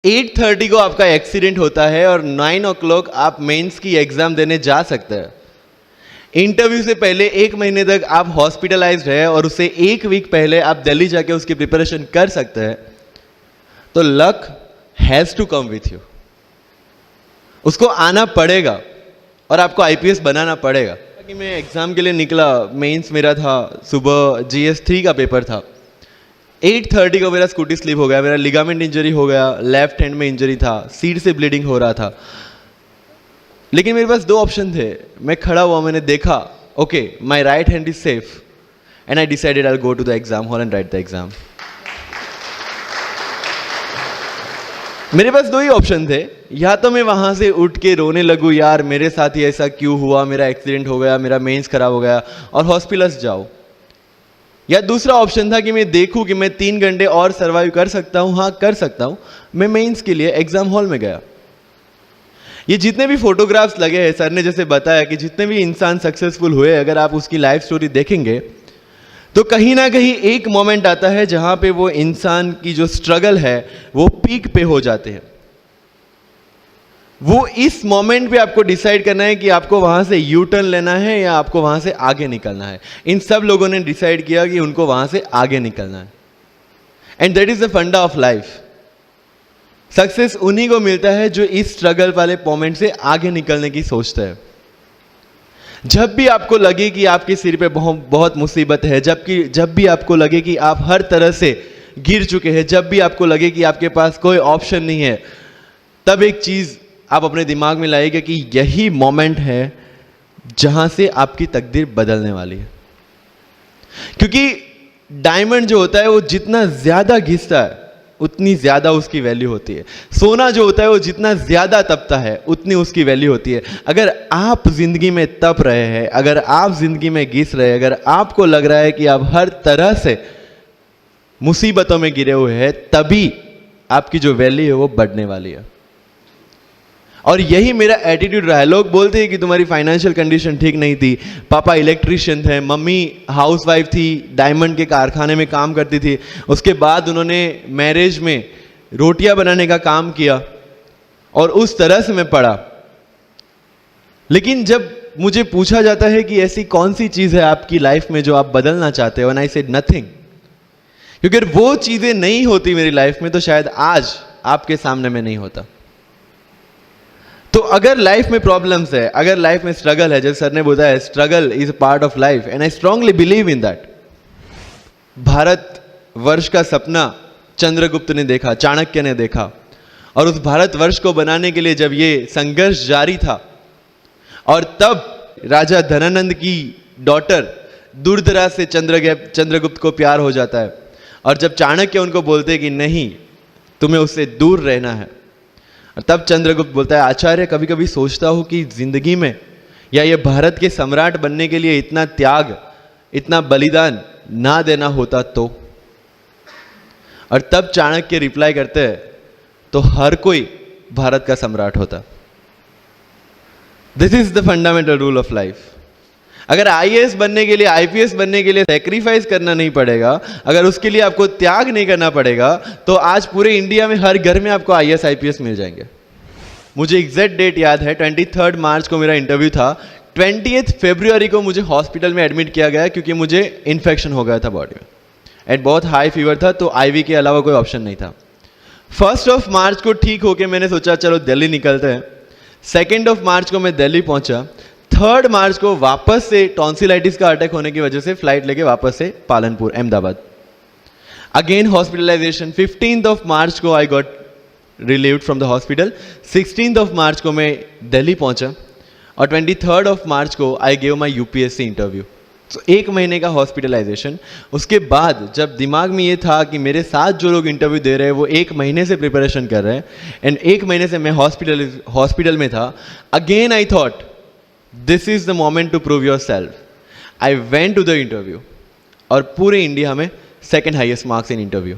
8:30 को आपका एक्सीडेंट होता है और 9 o'clock आप मेंस की एग्जाम देने जा सकते हैं। इंटरव्यू से पहले 1 महीने तक आप हॉस्पिटलाइज्ड है और उससे 1 वीक पहले आप दिल्ली जाके उसकी प्रिपरेशन कर सकते हैं। तो luck has to come with you, उसको आना पड़ेगा और आपको आईपीएस बनाना पड़ेगा। कि मैं एग्जाम के लिए निकला, मेंस मेरा था, सुबह GS3 का पेपर था। 8:30 को मेरा स्कूटी स्लिप हो गया, मेरा लिगामेंट इंजरी हो गया, लेफ्ट हैंड में इंजरी था, सीट से ब्लीडिंग हो रहा था। लेकिन मेरे पास 2 ऑप्शन थे। मैं खड़ा हुआ, मैंने देखा, okay my right hand is safe and I decided I will go to the exam hall and write the exam. मेरे पास 2 ही ऑप्शन थे, या तो मैं वहां से उठ के रोने लगूं, यार मेरे साथ ही ऐसा क्यों हुआ, मेरा एक्सीडेंट हो गया, मेरा मेंस खराब हो गया और हॉस्पिटल जाओ, या दूसरा ऑप्शन था कि मैं देखूं कि मैं 3 घंटे और सर्वाइव कर सकता हूं। हाँ कर सकता हूं। मैं मेंस के लिए एग्जाम हॉल में गया। ये जितने भी फोटोग्राफ्स लगे हैं, सर ने जैसे बताया कि जितने भी इंसान सक्सेसफुल हुए, अगर आप उसकी लाइफ स्टोरी देखेंगे तो कहीं ना कहीं एक मोमेंट आता है जहां पे वो इंसान की जो स्ट्रगल है वो पीक पे हो जाते हैं। वो इस मोमेंट पे आपको डिसाइड करना है कि आपको वहां से यू टर्न लेना है या आपको वहां से आगे निकलना है। इन सब लोगों ने डिसाइड किया कि उनको वहां से आगे निकलना है, एंड दैट इज द फंडा ऑफ लाइफ। सक्सेस उन्हीं को मिलता है जो इस स्ट्रगल वाले मोमेंट से आगे निकलने की सोचता है। जब भी आपको लगे कि आपके सिर पे बहुत मुसीबत है, जब भी आपको लगे कि आप हर तरह से गिर चुके हैं, जब भी आपको लगे कि आपके पास कोई ऑप्शन नहीं है, तब एक चीज आप अपने दिमाग में लाइएगा कि यही मोमेंट है जहां से आपकी तकदीर बदलने वाली है। क्योंकि डायमंड जो होता है वो जितना ज्यादा घिसता है उतनी ज्यादा उसकी वैल्यू होती है। सोना जो होता है वो जितना ज्यादा तपता है उतनी उसकी वैल्यू होती है। अगर आप जिंदगी में तप रहे हैं, अगर आप जिंदगी में घिस रहे हैं, अगर आपको लग रहा है कि आप हर तरह से मुसीबतों में गिरे हुए हैं, तभी आपकी जो वैल्यू है वो बढ़ने वाली है। और यही मेरा एटीट्यूड रहा है। लोग बोलते हैं कि तुम्हारी फाइनेंशियल कंडीशन ठीक नहीं थी, पापा इलेक्ट्रिशियन थे, मम्मी हाउसवाइफ थी, डायमंड के कारखाने में काम करती थी, उसके बाद उन्होंने मैरिज में रोटियां बनाने का काम किया और उस तरह से मैं पढ़ा। लेकिन जब मुझे पूछा जाता है कि ऐसी कौन सी चीज है आपकी लाइफ में जो आप बदलना चाहते हो, एंड आई सेड नथिंग। क्योंकि अगर वो चीजें नहीं होती मेरी लाइफ में तो शायद आज आपके सामने में नहीं होता। तो अगर लाइफ में प्रॉब्लम्स है, अगर लाइफ में स्ट्रगल है, जैसे सर ने बताया struggle is a part of life and I strongly believe in that. Bharat वर्ष का सपना चंद्रगुप्त ने देखा, चाणक्य ने देखा, और उस भारत वर्ष को बनाने के लिए जब ये संघर्ष जारी था और तब राजा धनानंद की डॉटर दूरदराज से चंद्रगुप्त को प्यार हो जाता है, और जब चाणक्य उनको बोलते कि नहीं तुम्हें उससे दूर रहना है, तब चंद्रगुप्त बोलता है आचार्य कभी कभी सोचता हूं कि जिंदगी में या ये भारत के सम्राट बनने के लिए इतना त्याग, इतना बलिदान ना देना होता तो। और तब चाणक्य रिप्लाई करते हैं तो हर कोई भारत का सम्राट होता। This is the fundamental rule of life. अगर आईएएस बनने के लिए, आईपीएस बनने के लिए सैक्रिफाइस करना नहीं पड़ेगा, अगर उसके लिए आपको त्याग नहीं करना पड़ेगा, तो आज पूरे इंडिया में हर घर में आपको आईएएस आईपीएस मिल जाएंगे। मुझे एग्जैक्ट डेट याद है, 23 मार्च को मेरा इंटरव्यू था। 20 फरवरी को मुझे हॉस्पिटल में एडमिट किया गया क्योंकि मुझे इन्फेक्शन हो गया था बॉडी में, एंड बहुत हाई फीवर था, तो आईवी के अलावा कोई ऑप्शन नहीं था। 1 मार्च को ठीक होके मैंने सोचा चलो दिल्ली निकलते हैं। 2 मार्च को मैं दिल्ली पहुंचा। 3 मार्च को वापस से टॉन्सिलाइटिस का अटैक होने की वजह से फ्लाइट लेके वापस से पालनपुर, अहमदाबाद, अगेन हॉस्पिटलाइजेशन। 15 मार्च को I got relieved from the hospital. 16 मार्च को मैं दिल्ली पहुंचा और 23 मार्च को I gave my UPSC interview. तो 1 महीने का हॉस्पिटलाइजेशन। उसके बाद जब दिमाग में ये था कि मेरे साथ जो लोग इंटरव्यू दे रहे हैं वो 1 महीने से प्रिपरेशन कर रहे हैं, एंड 1 महीने से मैं हॉस्पिटल में था, again I thought this is the moment to prove yourself. I went to the interview और पूरे इंडिया में 2nd highest marks in interview.